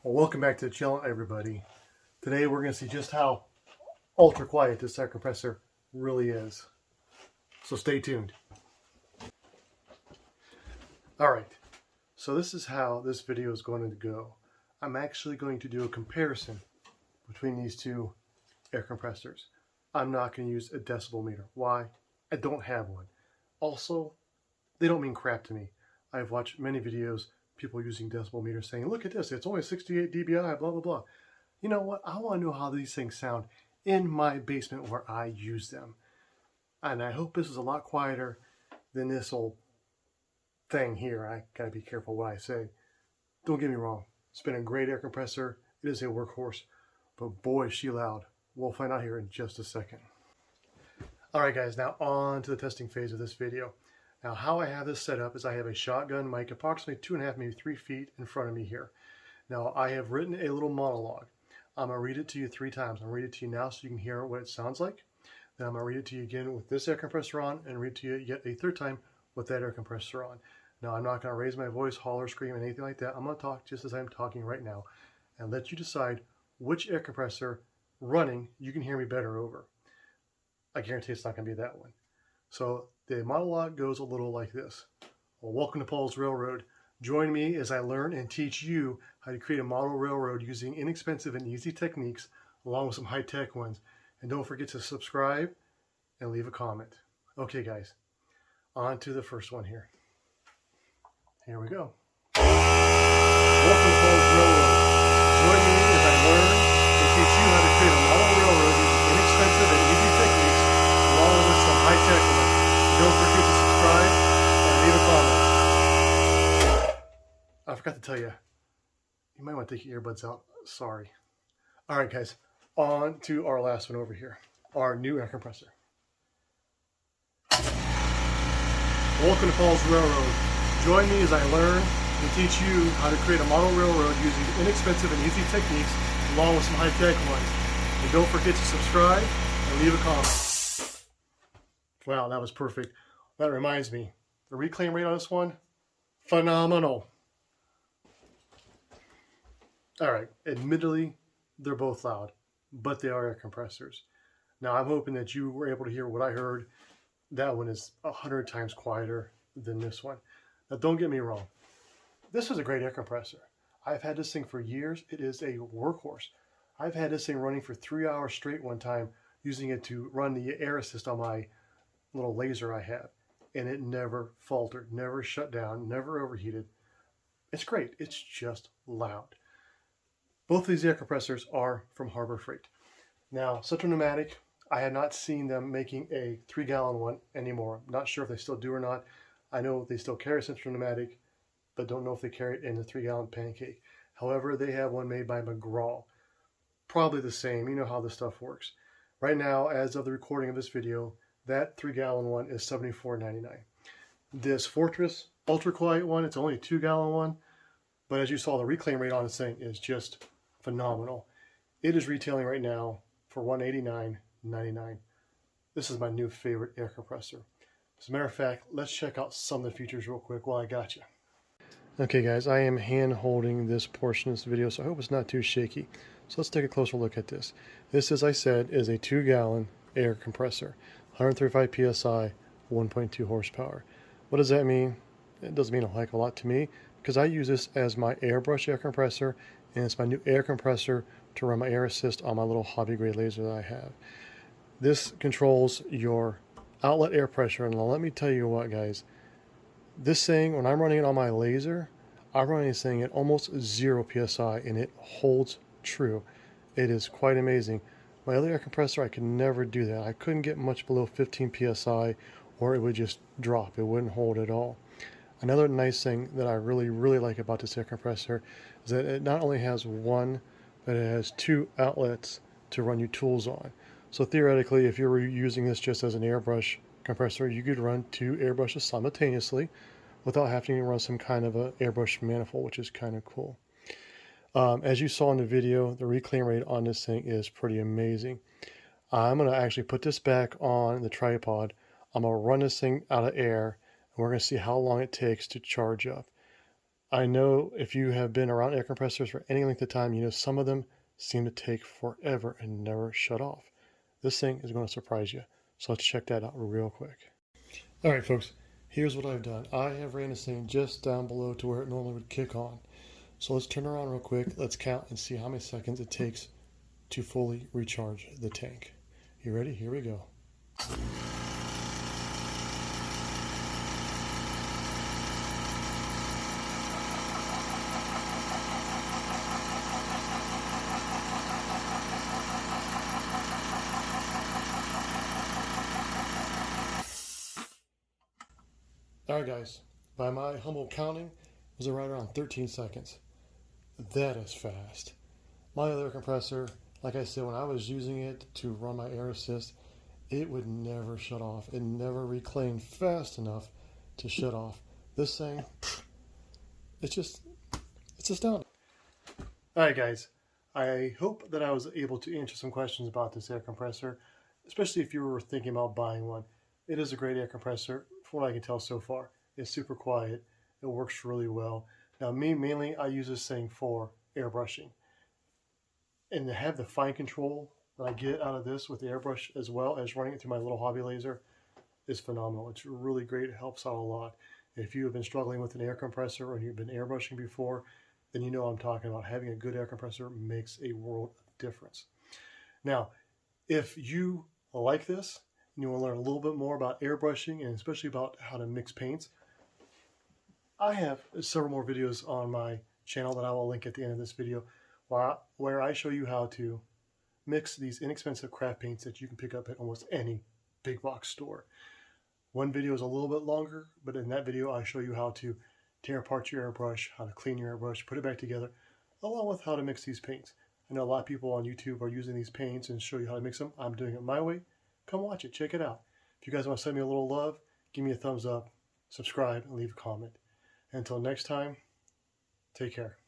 Well, welcome back to the channel, everybody. Today we're going to see just how ultra quiet this air compressor really is. So stay tuned. Alright, so this is how this video is going to go. I'm actually going to do a comparison between these two air compressors. I'm not going to use a decibel meter. Why? I don't have one. Also, they don't mean crap to me. I've watched many videos, people using decibel meters saying, look at this, it's only 68 dBi, blah, blah, blah. You know what? I want to know how these things sound in my basement where I use them. And I hope this is a lot quieter than this old thing here. I gotta be careful what I say. Don't get me wrong. It's been a great air compressor. It is a workhorse, but boy, is she loud. We'll find out here in just a second. All right, guys, now on to the testing phase of this video. Now, how I have this set up is I have a shotgun mic approximately 2.5, maybe 3 feet in front of me here. Now, I have written a little monologue. I'm gonna read it to you 3 times. I'm gonna read it to you now so you can hear what it sounds like. Then I'm gonna read it to you again with this air compressor on and read it to you yet a 3rd time with that air compressor on. Now, I'm not gonna raise my voice, holler, scream, anything like that. I'm gonna talk just as I'm talking right now and let you decide which air compressor running you can hear me better over. I guarantee it's not gonna be that one. So the monologue goes a little like this. Well, welcome to Paul's Railroad. Join me as I learn and teach you how to create a model railroad using inexpensive and easy techniques along with some high-tech ones. And don't forget to subscribe and leave a comment. Okay, guys, on to the first one here. Here we go. Welcome to Paul's Railroad. Join me as I learn and teach you how to create a model railroad using inexpensive and easy techniques along with some high-tech ones. And don't forget to subscribe and leave a comment. I forgot to tell you, you might want to take your earbuds out. Sorry. All right, guys, on to our last one over here, our new air compressor. Welcome to Paul's Railroad. Join me as I learn and teach you how to create a model railroad using inexpensive and easy techniques along with some high-tech ones. And don't forget to subscribe and leave a comment. Wow, that was perfect. That reminds me, the reclaim rate on this one, phenomenal. All right, admittedly, they're both loud, but they are air compressors. Now, I'm hoping that you were able to hear what I heard. That one is 100 times quieter than this one. Now, don't get me wrong. This is a great air compressor. I've had this thing for years. It is a workhorse. I've had this thing running for 3 hours straight one time, using it to run the air assist on my little laser I have. And it never faltered, never shut down, never overheated. It's great. It's just loud. Both of these air compressors are from Harbor Freight. Now, Central Pneumatic, I have not seen them making a 3-gallon one anymore. I'm not sure if they still do or not. I know they still carry Central Pneumatic, but don't know if they carry it in the 3-gallon pancake. However, they have one made by McGraw. Probably the same. You know how this stuff works. Right now, as of the recording of this video, that 3-gallon one is $74.99. This Fortress Ultra Quiet one, it's only a 2-gallon one, but as you saw, the reclaim rate on this thing is just phenomenal. It is retailing right now for $189.99. This is my new favorite air compressor. As a matter of fact, let's check out some of the features real quick while I got you. Okay, guys, I am hand holding this portion of this video, so I hope it's not too shaky. So let's take a closer look at this. This, as I said, is a 2-gallon air compressor, 135 psi, 1.2 horsepower. What does that mean? It doesn't mean a heck of a lot to me, because I use this as my airbrush air compressor, and it's my new air compressor to run my air assist on my little hobby grade laser that I have. This controls your outlet air pressure, and let me tell you what, guys, this thing, when I'm running it on my laser, I'm running this thing at almost 0 psi, and it holds true. It is quite amazing. My other air compressor, I could never do that. I couldn't get much below 15 psi, or it would just drop. It wouldn't hold at all. Another nice thing that I really, really like about this air compressor is that it not only has one, but it has 2 outlets to run your tools on. So theoretically, if you were using this just as an airbrush compressor, you could run 2 airbrushes simultaneously without having to run some kind of a airbrush manifold, which is kind of cool. As you saw in the video, the reclaim rate on this thing is pretty amazing. I'm going to actually put this back on the tripod. I'm going to run this thing out of air, and we're going to see how long it takes to charge up. I know if you have been around air compressors for any length of time, you know some of them seem to take forever and never shut off. This thing is going to surprise you. So let's check that out real quick. All right, folks, here's what I've done. I have ran this thing just down below to where it normally would kick on. So let's turn around real quick. Let's count and see how many seconds it takes to fully recharge the tank. You ready? Here we go. All right, guys, by my humble counting, it was right around 13 seconds. That is fast. My other compressor, like I said, when I was using it to run my air assist, it would never shut off. It never reclaimed fast enough to shut off. This thing, it's astounding. All right, guys, I hope that I was able to answer some questions about this air compressor, especially if you were thinking about buying one. It is a great air compressor, from what I can tell so far. It's super quiet. It works really well. Now, mainly, I use this thing for airbrushing. And to have the fine control that I get out of this with the airbrush as well as running it through my little hobby laser is phenomenal. It's really great. It helps out a lot. If you have been struggling with an air compressor or you've been airbrushing before, then you know what I'm talking about. Having a good air compressor makes a world of difference. Now, if you like this, and you want to learn a little bit more about airbrushing and especially about how to mix paints, I have several more videos on my channel that I will link at the end of this video where I show you how to mix these inexpensive craft paints that you can pick up at almost any big box store. One video is a little bit longer, but in that video I show you how to tear apart your airbrush, how to clean your airbrush, put it back together, along with how to mix these paints. I know a lot of people on YouTube are using these paints and show you how to mix them. I'm doing it my way. Come watch it, check it out. If you guys want to send me a little love, give me a thumbs up, subscribe, and leave a comment. Until next time, take care.